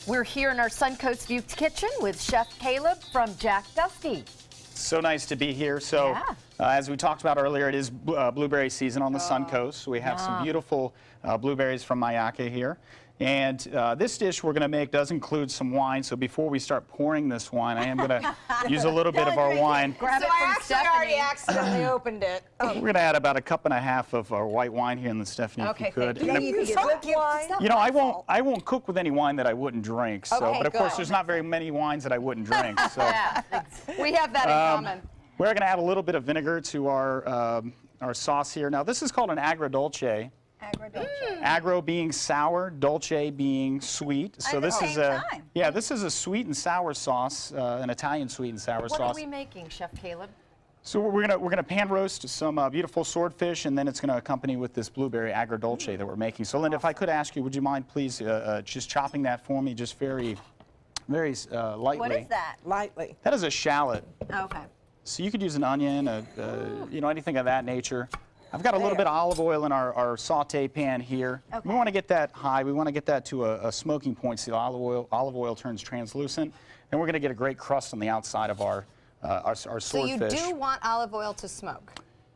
We're here in our Suncoast View kitchen with Chef Caleb from Jack Dusty. So nice to be here. So, as we talked about earlier, it is blueberry season on the Suncoast. So we have some beautiful blueberries from Mayaka here. And this dish we're going to make does include some wine. So before we start pouring this wine, I am going to use a little bit of our wine. Grab it from Stephanie. Already accidentally opened it. We're going to add about a cup and a half of our white wine here in the Stephanie, if you could. You know, I won't cook with any wine that I wouldn't drink. So, but of course, there's not very many wines that I wouldn't drink. So we have that in common. We're going to add a little bit of vinegar to our sauce here. Now, this is called an agrodolce. Agrodolce. Agro being sour, dolce being sweet. So this is this is a sweet and sour sauce, an Italian sweet and sour sauce. What are we making, Chef Caleb? So we're gonna pan roast some beautiful swordfish, and then it's gonna accompany with this blueberry agrodolce that we're making. So Linda, if I could ask you, would you mind please just chopping that for me, just very lightly? What is that? Lightly. That is a shallot. Okay. So you could use an onion, you know, anything of that nature. I've got a little bit of olive oil in our saute pan here. Okay. We want to get that high. We want to get that to a smoking point so the olive oil turns translucent. And we're going to get a great crust on the outside of our swordfish. So you do want olive oil to smoke?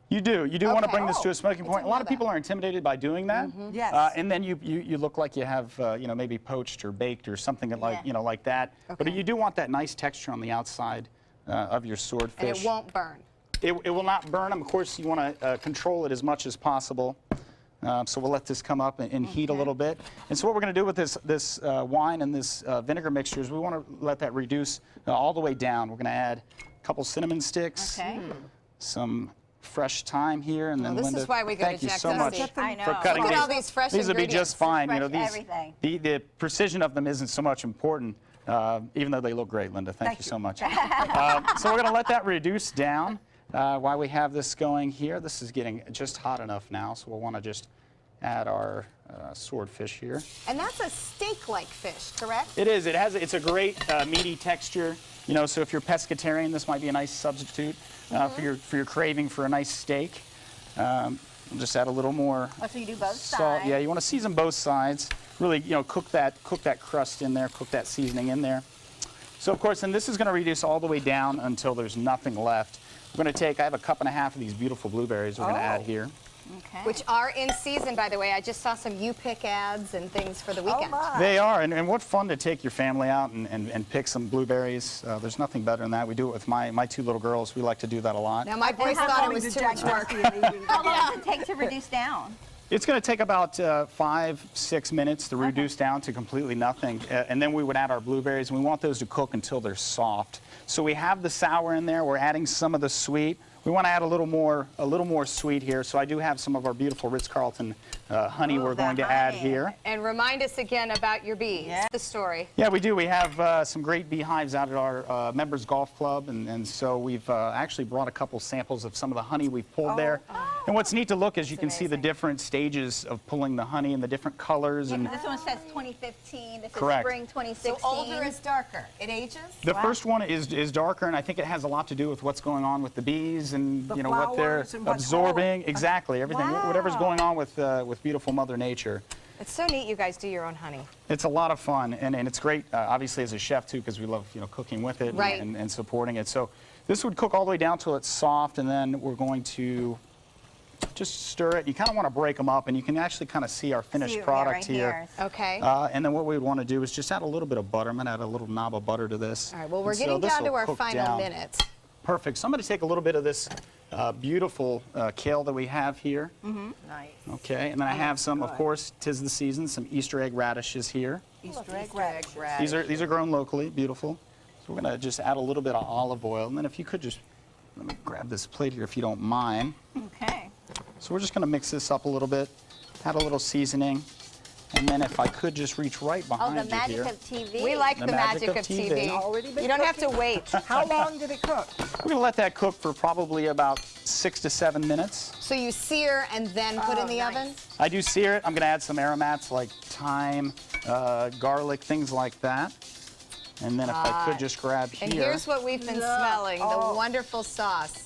You do. You do want to bring this to a smoking point. A lot of people are intimidated by doing that. Yes. And then you look like you have, you know, maybe poached or baked or something like, you know, like that. Okay. But you do want that nice texture on the outside of your swordfish. And it won't burn. It will not burn them. Of course, you want to control it as much as possible. So we'll let this come up and heat a little bit. And so what we're going to do with this wine and this vinegar mixture is we want to let that reduce all the way down. We're going to add a couple cinnamon sticks, some fresh thyme here, and then this Linda, is why we go thank to you Jack so much Dusty. for cutting Look these. at all these fresh These will be just fine. You know, the precision of them isn't so much important. Even though they look great, Linda. Thank you so much. So we're going to let that reduce down while we have this going here. This is getting just hot enough now, so we'll want to just add our swordfish here. And that's a steak-like fish, correct? It is. It's a great meaty texture. You know, so if you're pescatarian, this might be a nice substitute for your craving for a nice steak. We'll just add a little more so you do both salt. sides. Yeah, you want to season both sides. Really, you know, cook that crust in there, cook that seasoning in there. So of course, and this is going to reduce all the way down until there's nothing left. We're going to take, I have a cup and a half of these beautiful blueberries we're going to add here. Okay. Which are in season, by the way. I just saw some You Pick ads and things for the weekend. They are, and what fun to take your family out and pick some blueberries. There's nothing better than that. We do it with my two little girls. We like to do that a lot. Now, my boys thought it was too much work. How long does it take to reduce down? It's going to take about 5-6 minutes to reduce down to completely nothing, and then we would add our blueberries, and we want those to cook until they're soft. So we have the sour in there. We're adding some of the sweet. We want to add a little more sweet here. So I do have some of our beautiful Ritz-Carlton honey we're going to add here. And remind us again about your bees, the story. Yeah, we do. We have some great beehives out at our members golf club, and so we've actually brought a couple samples of some of the honey we've pulled there. And what's neat to look is you can see the different stages of pulling the honey and the different colors. And this one says 2015. This is Correct. spring 2016. So older is darker. It ages? The first one is darker, and I think it has a lot to do with what's going on with the bees and you know what they're absorbing. Exactly, everything, whatever's going on with beautiful Mother Nature. It's so neat you guys do your own honey. It's a lot of fun, and it's great, obviously, as a chef, too, because we love, you know, cooking with it and supporting it. So this would cook all the way down till it's soft, and then we're going to just stir it. You kind of want to break them up, and you can actually kind of see our finished product here. Okay. And then what we would want to do is just add a little bit of butter. I'm going to add a little knob of butter to this. All right, well, we're getting down to our final minutes. Perfect. So I'm going to take a little bit of this beautiful kale that we have here. Nice. Okay, and then I have some, of course, 'tis the season, some Easter egg radishes here. Easter egg radish. These are grown locally, beautiful. So we're going to just add a little bit of olive oil, and then if you could just, let me grab this plate here if you don't mind. Okay. So we're just going to mix this up a little bit, add a little seasoning, and then if I could just reach right behind you here. Oh, the magic of TV. We like the magic of TV. You don't have to wait. How long did it cook? We're going to let that cook for probably about 6 to 7 minutes. So you sear and then put in the oven? I do sear it. I'm going to add some aromats like thyme, garlic, things like that. And then if I could just grab here. And here's what we've been smelling, the wonderful sauce.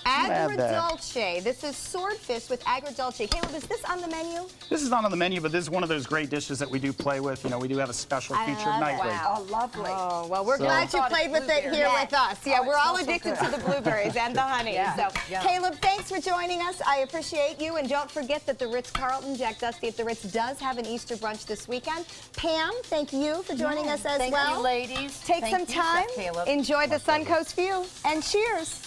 add that. Agrodolce. This is Swordfish with Agrodolce. Caleb, is this on the menu? This is not on the menu, but this is one of those great dishes that we do play with. You know, we do have a special featured night ring. Oh, lovely. Oh, well, we're So- glad you I thought played with it blueberry. here Yes. with us. Yeah, Oh, we're it all smells so addicted good. to the blueberries and the honey. Yeah. So, Yum. Caleb, thanks for joining us. I appreciate you. And don't forget that the Ritz-Carlton Jack Dusty at the Ritz does have an Easter brunch this weekend. Pam, thank you for joining us as Thank well. you, ladies. Take Thank some you, Chef time, Caleb. enjoy the Suncoast view, and cheers.